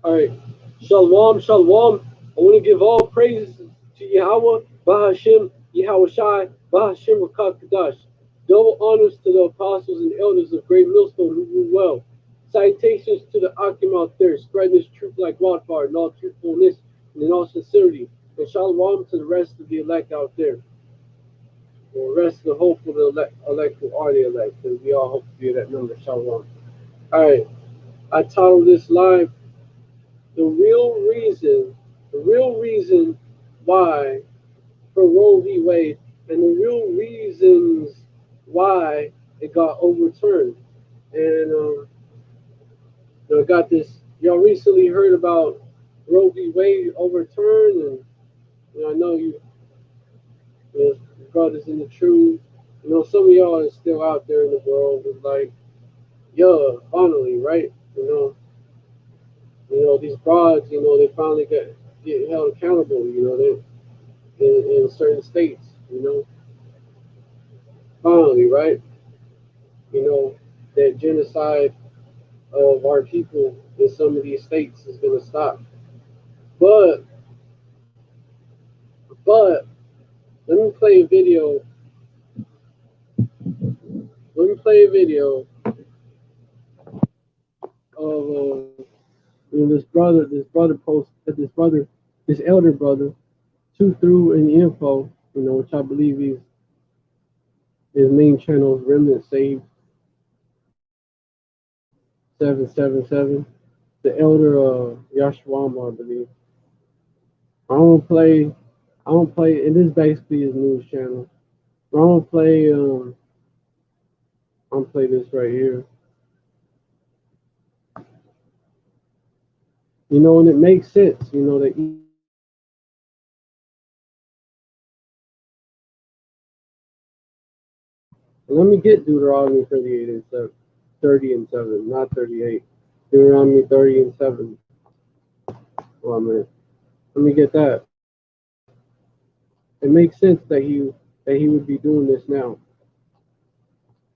All right. Shalom, shalom. I want to give all praises to Yahweh, Bahashim, Yahweh Shai, Bahashim Rakakadash. Double honors to the apostles and elders of Great Millstone who rule well. Salutations to the Akim out there, spreading this truth like wildfire in all truthfulness and in all sincerity. And shalom to the rest of the elect out there. Or the rest of the hopeful elect who are the elect, because we all hope to be that number. Shalom. All right. I titled this live the real reason why for Roe v. Wade, and the real reasons why it got overturned. And I got this. Y'all recently heard about Roe v. Wade overturned, and I know you brothers in the truth. Some of y'all are still out there in the world with like, yeah, finally, right? These broads, they finally get held accountable, they in certain states, finally, right? That genocide of our people in some of these states is gonna stop. But but let me play a video. Let me play a video of this elder brother, two through in the info, which I believe his main channel is Remnant Saved 777. The elder Yashwama, I believe. I don't play, and this is basically his news channel. I don't play, I'm gonna play this right here. And it makes sense, that let me get Deuteronomy 38 and 7, 30 and 7, not 38. Deuteronomy 30 and 7. Well, man, let me get that. It makes sense that he would be doing this now.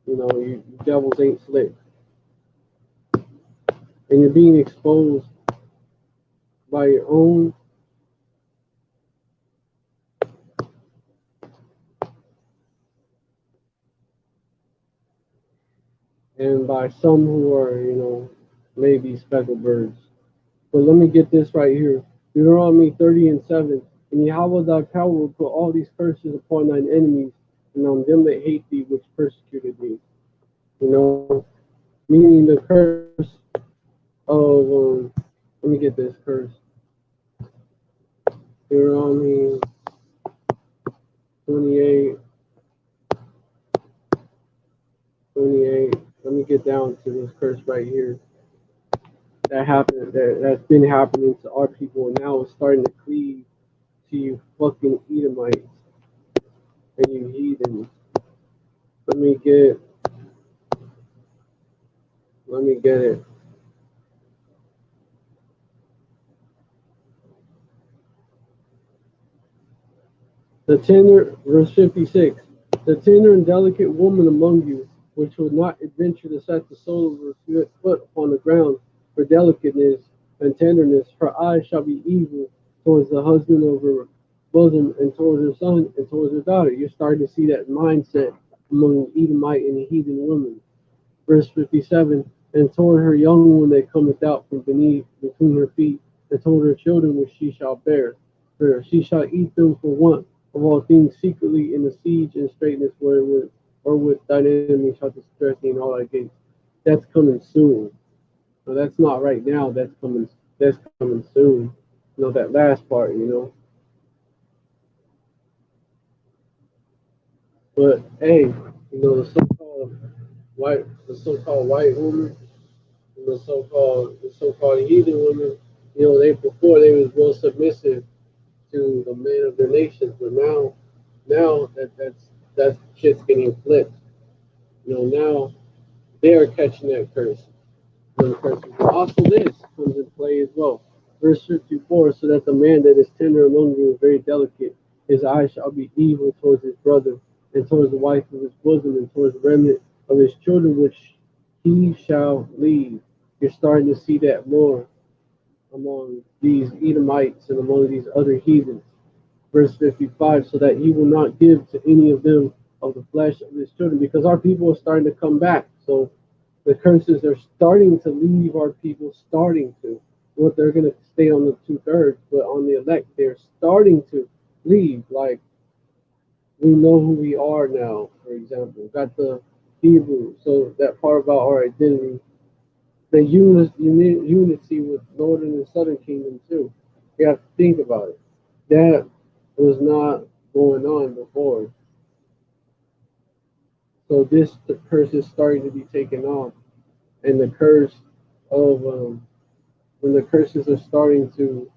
You devils ain't slick, and you're being exposed by your own and by some who are, maybe speckled birds. But let me get this right here. Deuteronomy 30 and 7. And Yahweh thy power will put all these curses upon thine enemies, and on them that hate thee, which persecuted thee. Meaning the curse of, let me get this curse. Deuteronomy 28. Let me get down to this curse right here. That's been happening to our people, and now it's starting to cleave to you fucking Edomites and you heathens. Let me get it. The tender, verse 56, the tender and delicate woman among you, which would not adventure to set the sole of her foot upon the ground for delicateness and tenderness, her eyes shall be evil towards the husband of her bosom and towards her son and towards her daughter. You're starting to see that mindset among the Edomite and the heathen women. Verse 57, and toward her young one that cometh out from beneath between her feet, and toward her children which she shall bear. For she shall eat them for want of all things secretly in the siege and straightness wherewith thine enemy shall distress thee in all thy gates. That's coming soon. So that's not right now, that's coming soon. That last part, But hey, the so-called white woman, the so-called heathen women, they was real submissive to the men of their nations, but now that shit's getting flipped. Now they are catching that curse. Also, this comes into play as well. Verse 54, so that the man that is tender among you is very delicate. His eyes shall be evil towards his brother, and towards the wife of his bosom, and towards the remnant of his children, which he shall leave. You're starting to see that more. among these Edomites and among these other heathens. Verse 55, so that he will not give to any of them of the flesh of his children, because our people are starting to come back. So the curses are starting to leave our people, starting to. What they're going to stay on the 2/3, but on the elect, they're starting to leave. Like, we know who we are now, for example. Got the Hebrew, so that part about our identity, the unity with northern and southern kingdom too. You have to think about it. That was not going on before. So this the curse is starting to be taken off, and the curse of when the curses are starting to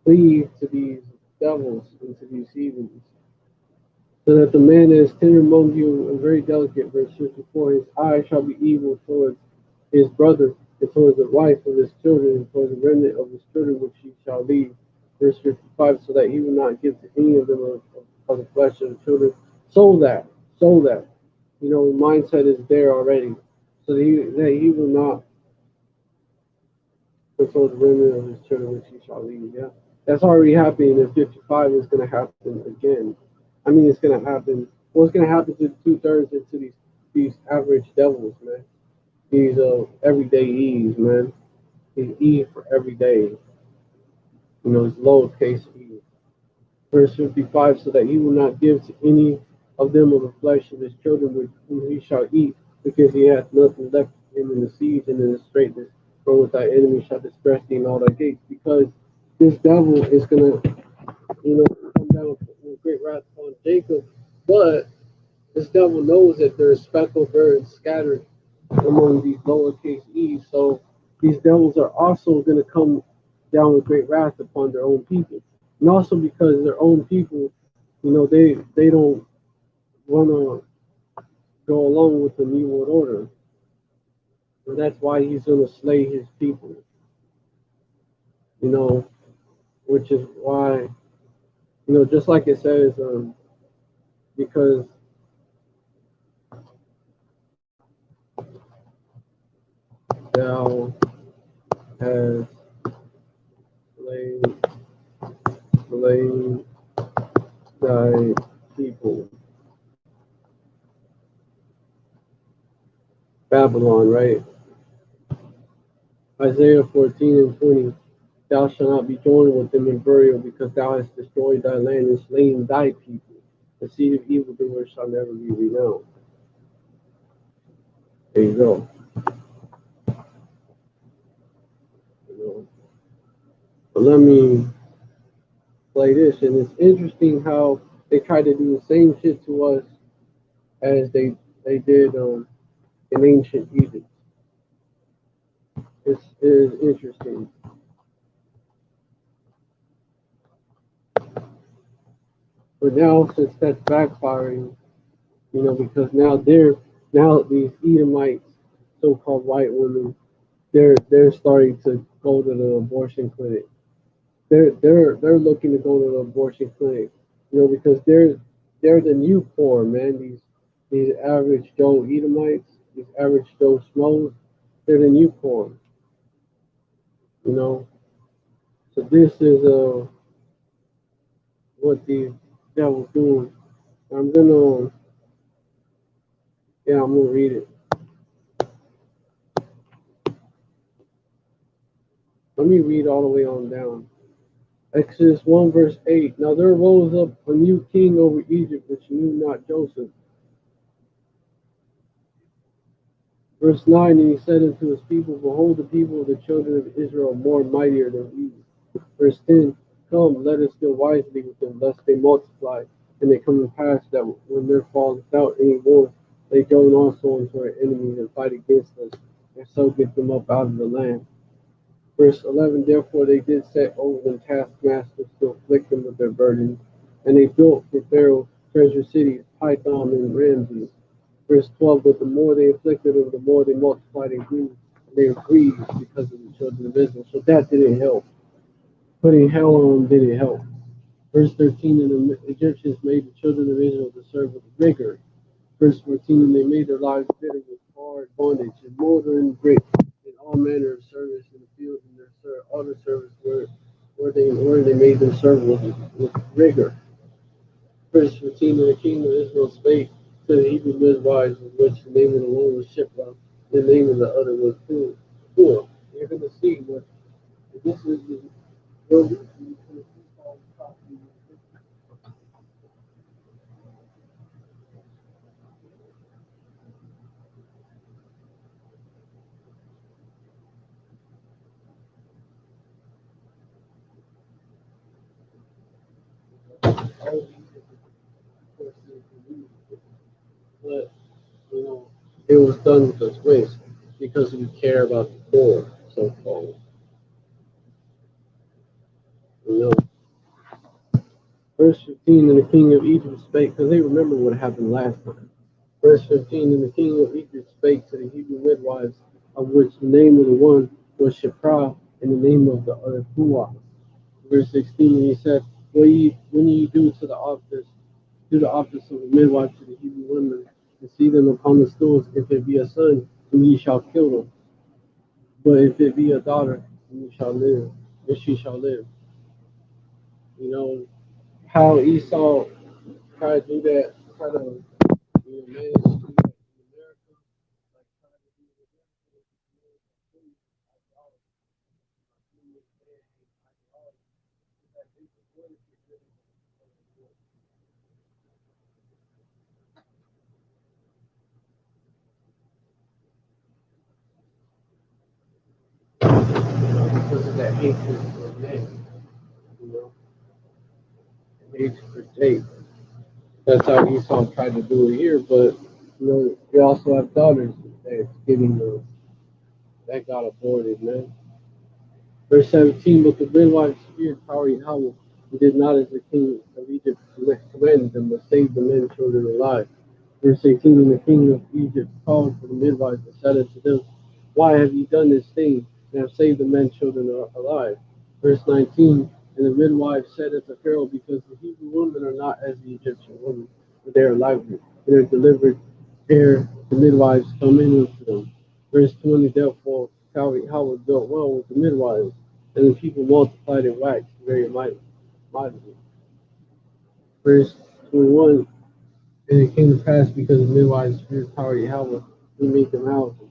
cleave to these devils and to these heathens, so that the man that is tender among you and very delicate, verse 54, his eye shall be evil towards his brother, and towards the wife of his children, and towards the remnant of his children which he shall leave. Verse 55, so that he will not give to any of them of the flesh of the children. So that. You know, mindset is there already. So that he will not control the remnant of his children which he shall leave. Yeah. That's already happening, and 55 is going to happen again. I mean, it's going to happen. What's going to happen to the 2/3 and to these average devils, man? These everyday E's, man. These E for every day. You know, it's lowercase E. Verse 55, so that he will not give to any of them of the flesh of his children which whom he shall eat, because he hath nothing left him in the siege and in the straitness, for with thy enemy shall disperse thee in all thy gates. Because this devil is gonna, come down with great wrath upon Jacob, but this devil knows that there are speckled birds scattered among these lowercase e's. So these devils are also going to come down with great wrath upon their own people. And also because their own people, they don't want to go along with the New World Order. And that's why he's going to slay his people, you know, which is why, just like it says, because thou has slain, slain thy people. Babylon, right? Isaiah 14 and 20. Thou shalt not be joined with them in burial, because thou hast destroyed thy land and slain thy people. The seed of evildoers shall never be renowned. There you go. You know. But let me play this, and it's interesting how they try to do the same shit to us as they did in ancient Egypt. It is interesting. But now, since that's backfiring, because now these Edomites, so-called white women, they're starting to go to the abortion clinic. They're looking to go to the abortion clinic, because they're the new poor, man. These average Joe Edomites, these average Joe Schmoes, they're the new poor, you know. So this is what these devils doing. I'm gonna I'm gonna read it. Let me read all the way on down. Exodus 1 verse 8. Now there rose up a new king over Egypt which knew not Joseph. Verse 9, and he said unto his people, behold, the people of the children of Israel are more mightier than we. Verse 10, come, let us deal wisely with them, lest they multiply, and they come to pass that when there falls without any war, they join also unto our enemies and fight against us, and so get them up out of the land. Verse 11, therefore they did set over them taskmasters to afflict them with their burdens, and they built for Pharaoh treasure cities, Python and Ramses. Verse 12, but the more they afflicted them, the more they multiplied and grew. And they were grieved because of the children of Israel. So that didn't help. Putting hell on them didn't help. Verse 13, and the Egyptians made the children of Israel to serve with rigor. Verse 14, and they made their lives bitter with hard bondage and mortar and brick and all manner of service in the field, and their altar service where they made them serve with rigor. Verse 15, and the king of Israel spake to the Hebrew midwives, of which the name of the one was Shipra, the name of the other was Pur. You're going to see what this is the but you know it was done with a twist because we care about the poor, so called. You know, verse 15, and the king of Egypt spake, because they remember what happened last time. Verse 15, and the king of Egypt spake to the Hebrew midwives, of which the name of the one was Shipra, and the name of the other Puah. Verse 16, and he said, when ye do the office of a midwife to the Hebrew women, and see them upon the stools, if it be a son, then ye shall kill them. But if it be a daughter, then ye shall live, and she shall live. You know, how Esau tried to do that, try to manage to do that in America, like trying to do it because of that hatred for men, you know, and hatred for Jake. That's how Esau tried to do it here, but they also have daughters that's getting that got aborted, man. Verse 17, but the midwives feared power Yahweh, and did not as the king of Egypt commanded them, but saved the men and children alive. Verse 18, and the king of Egypt called for the midwives and said unto them, why have ye done this thing, and have saved the men and children alive? Verse 19, and the midwives said unto Pharaoh, because the Hebrew women are not as the Egyptian women, for they are lively, and are delivered ere the midwives come in unto them. Verse 20, therefore Yahweh dealt well with the midwives, and the people multiplied and waxed very mightily. Verse 21, and it came to pass because the midwives feared power Yahweh, he made them houses.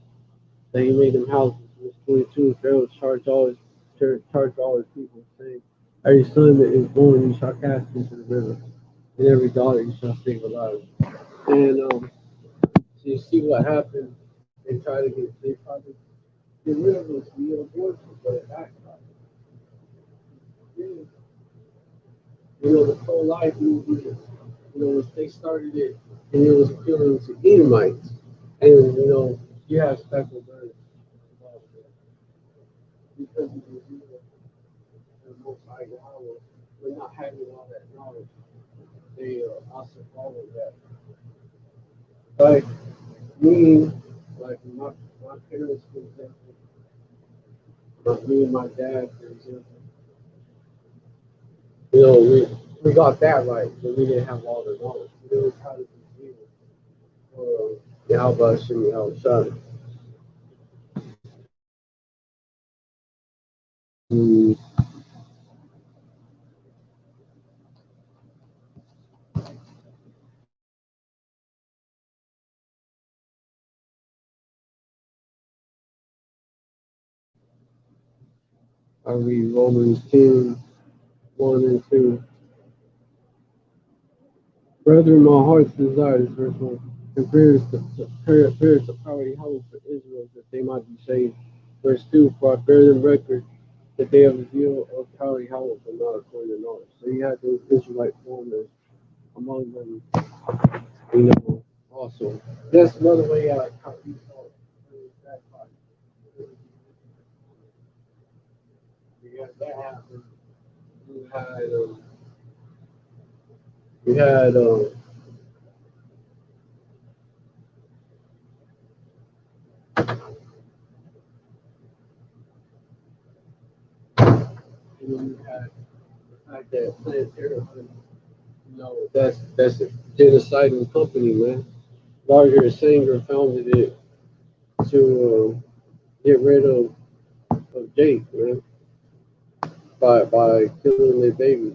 That he made them houses. Verse 22, Pharaoh charged all his people, saying, every son that is born you shall cast into the river, and every daughter you shall save alive. And so you see what happened. They try to get rid of this abortion, but it backfired. The pro-life movement, they started it, and it was appealing to Edomites, and you have speckled birds because of the Most High Yahweh, but not having all that knowledge, they also follow that. Like me, like my parents, for example, me and my dad, for example, we got that right, but we didn't have all the knowledge. We didn't try to be for Yahweh Hashem Yahweh Shai. I read Romans 10, 1 and 2. Brethren, my heart's desire is verse 1. And prayers to power Yahweh for Israel that they might be saved. Verse 2. For I bear them record that they have the zeal of power Yahweh, but not according to knowledge. So you had those Israelite foreigners among them, also. That's another way how you saw that part. You had that happen. You had, um, you had, you had the fact that Planned Parenthood, that's a genocidal company, man. Margaret Sanger founded it to get rid of Jake, man. by killing their babies.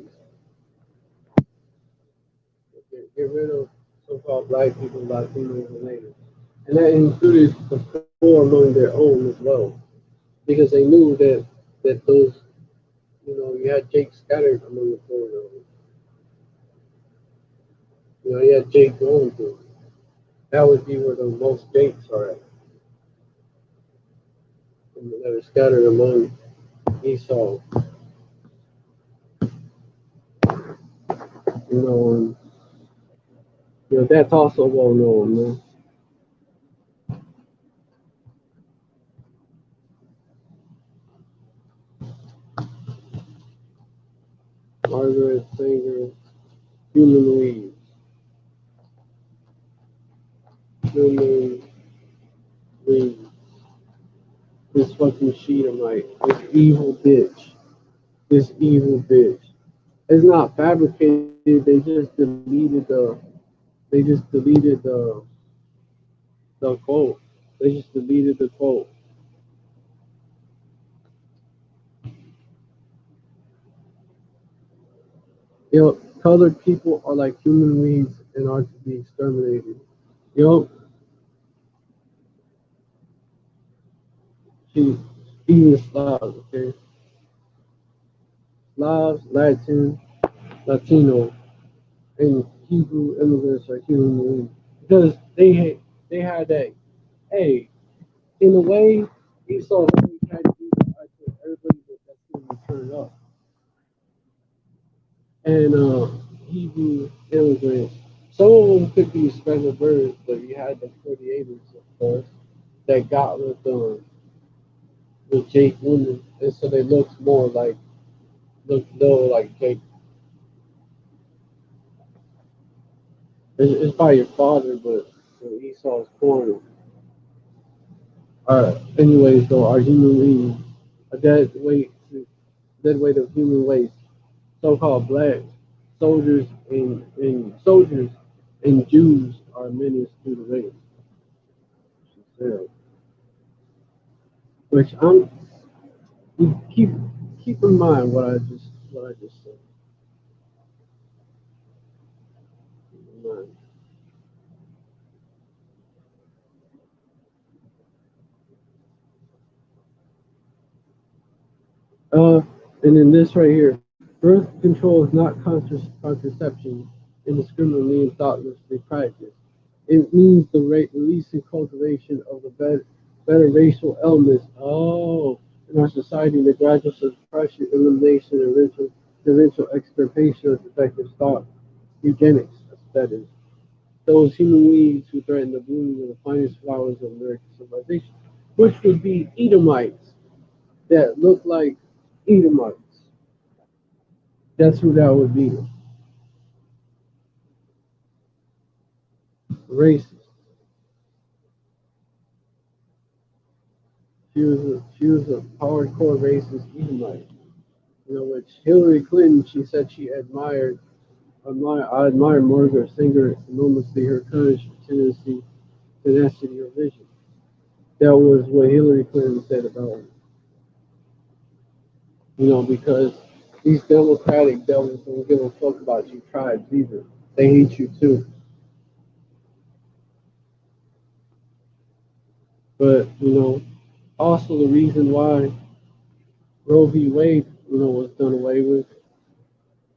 Get rid of so-called black people, Latinos, and natives. And that included the poor among their own as well, because they knew that those, you had Jake scattered among the poor. You had Jake going through. That would be where the most Jakes are at, and that are scattered among Esau. And that's also well known, man. Margaret Sanger, human weeds, human weeds. This fucking Sheetamite, this evil bitch, this evil bitch. It's not fabricated. They just deleted the quote. They just deleted the quote. Colored people are like human weeds and are to be exterminated. Yo, she even Slavs, okay? Slavs, Latino, and Hebrew immigrants are human weeds because they had that. Hey, in a way, Esau really tried to do that to everybody that's going to be turned up. And Hebrew immigrants, some of them could be special birds, but you had the 48ers, of course, that got with Jake Woodman, and so they look like Jake. It's by your father, but Esau's corner. Anyways, though, our human beings, a dead weight of human waste, so-called black soldiers and Jews are menace to the race. She said, which you keep in mind what I just said. Keep in mind. Uh, and then this right here, birth control is not contraception indiscriminately and thoughtlessly practiced. It means the release and cultivation of the better racial elements. Oh, in our society, the gradual suppression, elimination, and eventual extirpation of defective stock, eugenics, that is. Those human weeds who threaten the blooming of the finest flowers of American civilization, which would be Edomites that look like Edomites. That's who that would be. Racist. She was a hardcore racist Edomite. Which Hillary Clinton, she said she I admire Margaret Sanger enormously, her courage, tenacity, or vision. That was what Hillary Clinton said about her. Because these Democratic devils don't give a fuck about you tribes either. They hate you too. But, also the reason why Roe v. Wade, was done away with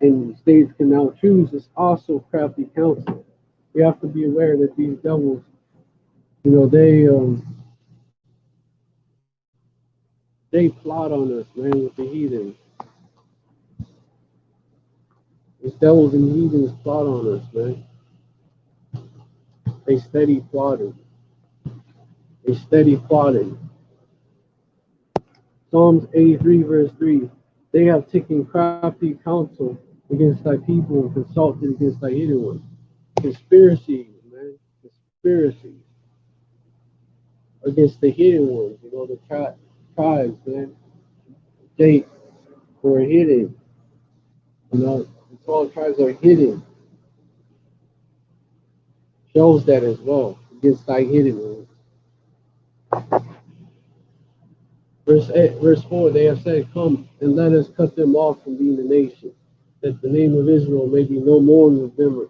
and states can now choose is also crafty counsel. You have to be aware that these devils, they plot on us, man, with the heathen. These devils and heathens plot on us, man. They steady plotting. They steady plotting. Psalms 83, verse 3. They have taken crafty counsel against thy people and consulted against thy hidden ones. Conspiracy, man. Conspiracy against the hidden ones, the tribes, man. They were hidden. The 12 tribes are hidden. Shows that as well against thy hidden ones. Verse 4, they have said, come and let us cut them off from being a nation, that the name of Israel may be no more in memory.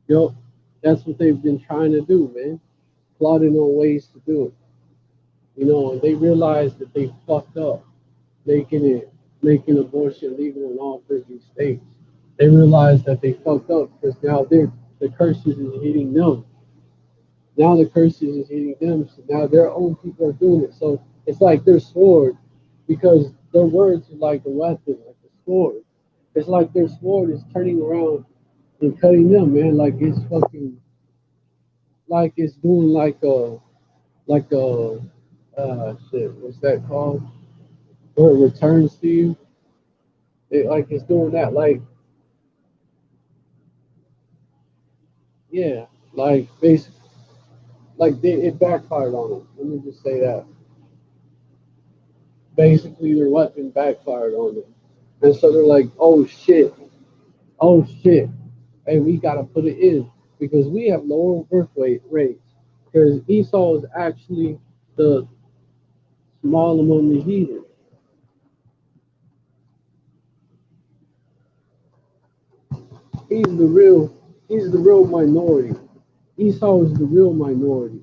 Yo, that's what they've been trying to do, man. Plotting on ways to do it. And they realized that they fucked up making abortion legal in all 50 states. They realized that they fucked up because now the curses is hitting them. Now the curses is hitting them, so now their own people are doing it. So it's like their sword, because their words are like a weapon, like a sword. It's like their sword is turning around and cutting them, man. Like it's doing like a shit. What's that called? Where it returns to you. Like it's doing that. Like yeah, like basically, it backfired on them. Let me just say that. Basically, their weapon backfired on them, and so they're like, oh shit, hey, we gotta put it in because we have lower birth rate rates. Because Esau is actually the small among the heathen. He's the real, he's the real minority. Esau is the real minority.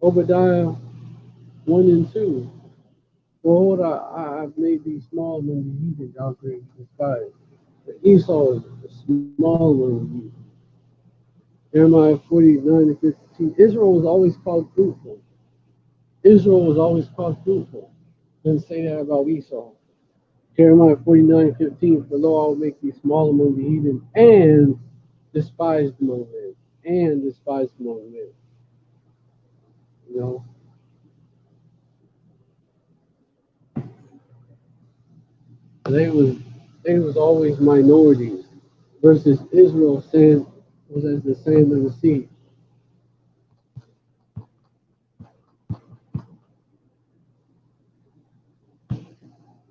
Obadiah 1 and 2. Behold, I've made thee small among the heathen, thou great despise. But Esau is small among the heathen. Jeremiah 49 and 15. Israel was always called fruitful. Israel was always called fruitful. Didn't say that about Esau. Jeremiah 49:15. For lo, I will make thee small among the heathen and despised among men. And despised among men. You know, they was they was always minorities versus Israel sand was as the sand of the sea.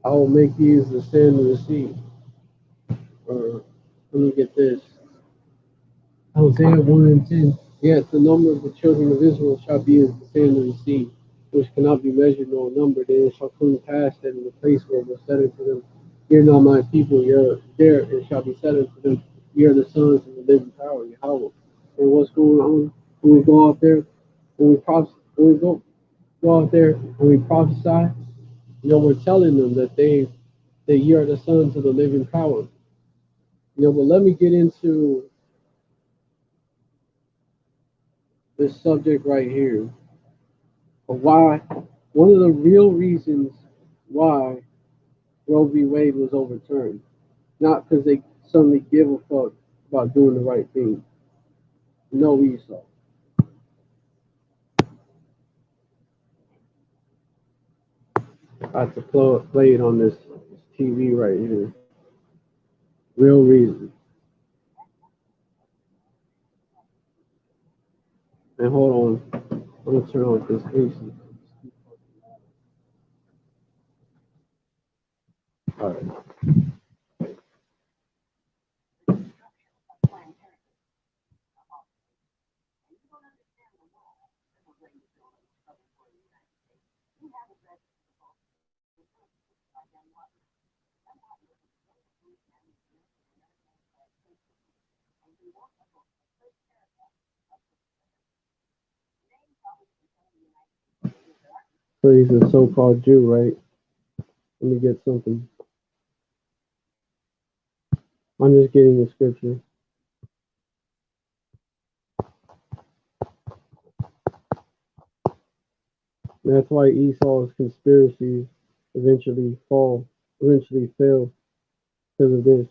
I will make thee as the sand of the sea. Or let me get this. Hosea 1 and 10. Yet the number of the children of Israel shall be as the sand of the sea, which cannot be measured nor numbered. And it shall come to pass that in the place where it was said unto them, Hear not my people, you're there, it shall be said unto them, Ye are the sons of the living power, Yahweh. And what's going on when we go out there, when we go out there and we prophesy, we're telling them that ye are the sons of the living power. But let me get into this subject right here. Why one of the real reasons why Roe v. Wade was overturned, not because they suddenly give a fuck about doing the right thing. No, Esau. I have to play it on this TV right here. Real reason. And hold on, I'm gonna turn on this AC. All right. So he's a so-called Jew, right? Let me get something. I'm just getting the scripture. And that's why Esau's conspiracies eventually fail because of this.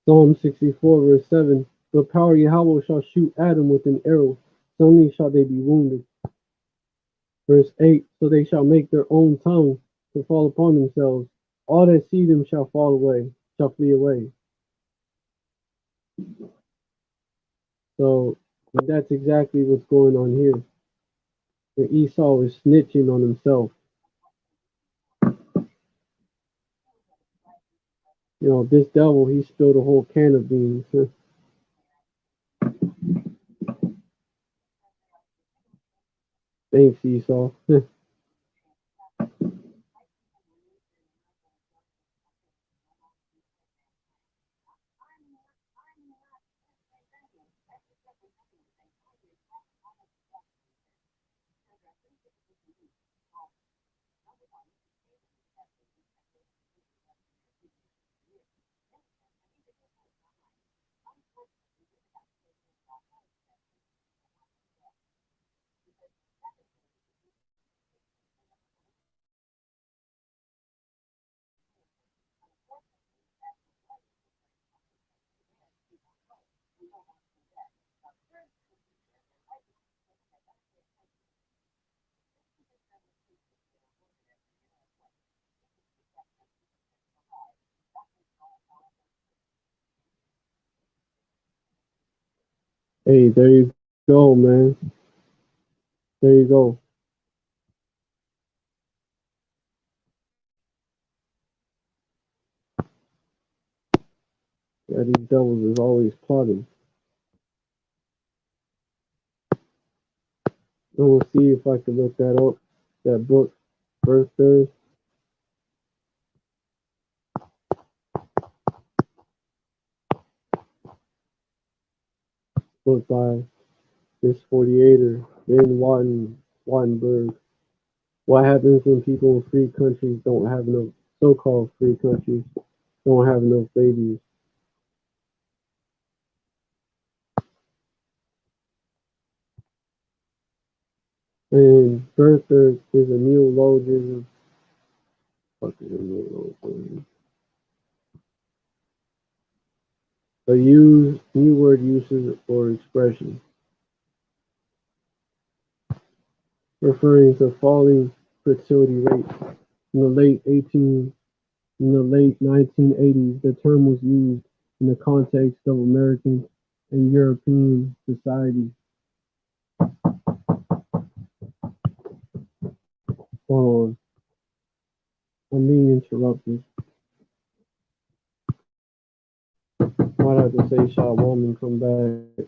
Psalm 64, verse 7. The power of Yahweh shall shoot Adam with an arrow. Suddenly shall they be wounded. Verse 8. So they shall make their own tongue to fall upon themselves. all that see them shall fall away, shall flee away. So that's exactly what's going on here. And Esau is snitching on himself. This devil, he spilled a whole can of beans. Thanks, Esau. Hey, there you go, man. There you go. Yeah, these devils is always plotting. I'm gonna see if I can look that up. That book, Birth Third, book by this 48er, Ben Wattenberg. What happens when people in free countries don't have enough, so-called free countries, don't have enough babies? And birther is a neologism. Fuck is a neologism? A new word usage or expression referring to falling fertility rates. In the late 18, in the late 1980s, the term was used in the context of American and European society. Hold on, I'm being interrupted. Might have to say shalom and come back.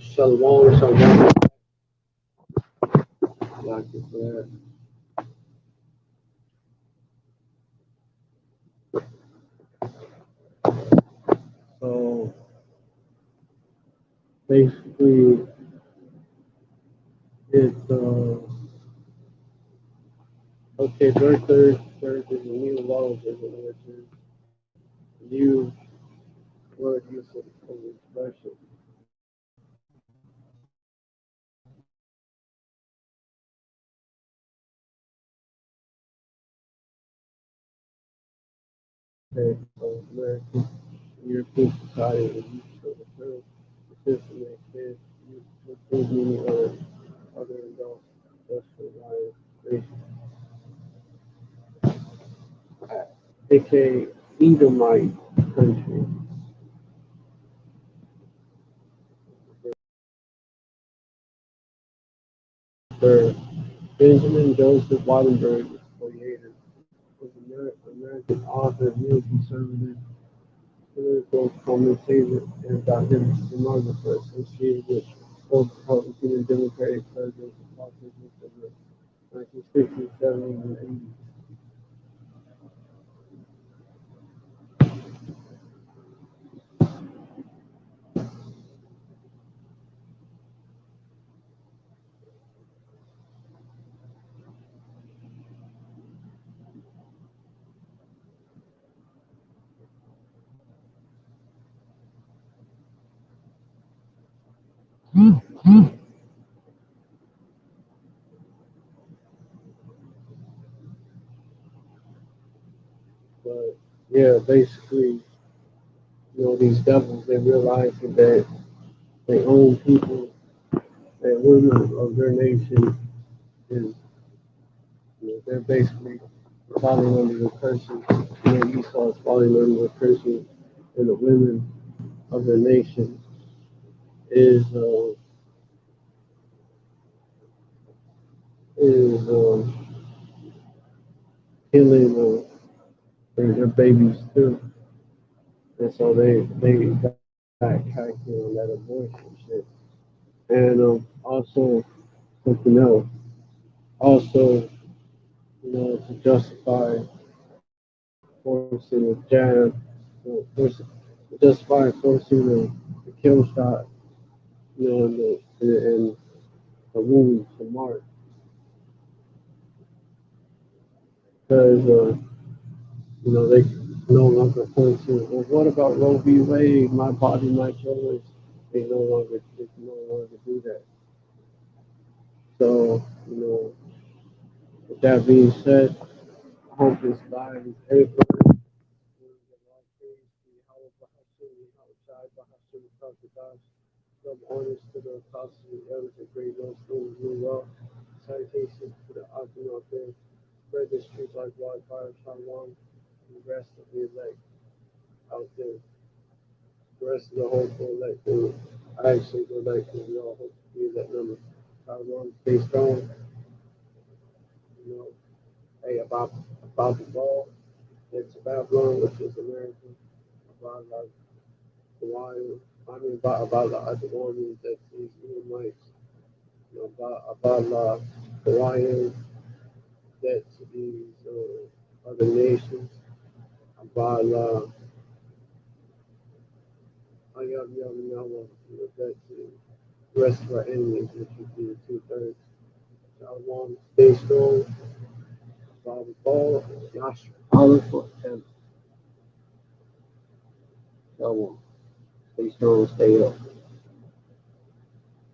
Shalom, shalom. Like it for that. So basically, it's okay. Third is a new law, which is new word use of expression. Okay, so American, European society, the use of the term system makes sense. Use to include meaning other adults, industrialized nations, aka Edomite country. Sir Benjamin Joseph Wattenberg, 48, was an American author, neoconservative, political commentator, and documentary stenographer associated with both Republican and Democratic presidents and politicians of the 1960s, 70s, and 80s. But yeah, basically, these devils, they realize that they own people, that women of their nation is, they're basically falling under the curses. Esau is falling under the curses, and the women of their nation is killing their babies too, and so they got cracking on that abortion shit, and also something else, also to justify forcing a jab, forcing, justify forcing the kill shot, and the wound to mark, because they no longer point to, well, what about Roe v. Wade, my body, my choice? They no longer do that. So, with that being said, I hope this guy is able some honors to the apostles and elders and great men still doing well. Salutations to the Akim out there. Spread this truth like wildfire, Shalom, and the rest of the elect out there. The rest of the whole elect, I actually go back to we all hope to be that number. Shalom, stay strong. You know, hey, about the ball, it's Babylon, which is America, about like Hawaii. I mean, about the armies that these Edomites, about Hawaiian that to these other nations, about that to the rest of our enemies, which would be the two-thirds. Shalom, stay strong, Father Paul, Yasha, Allah forever. Shalom, stay strong, stay up.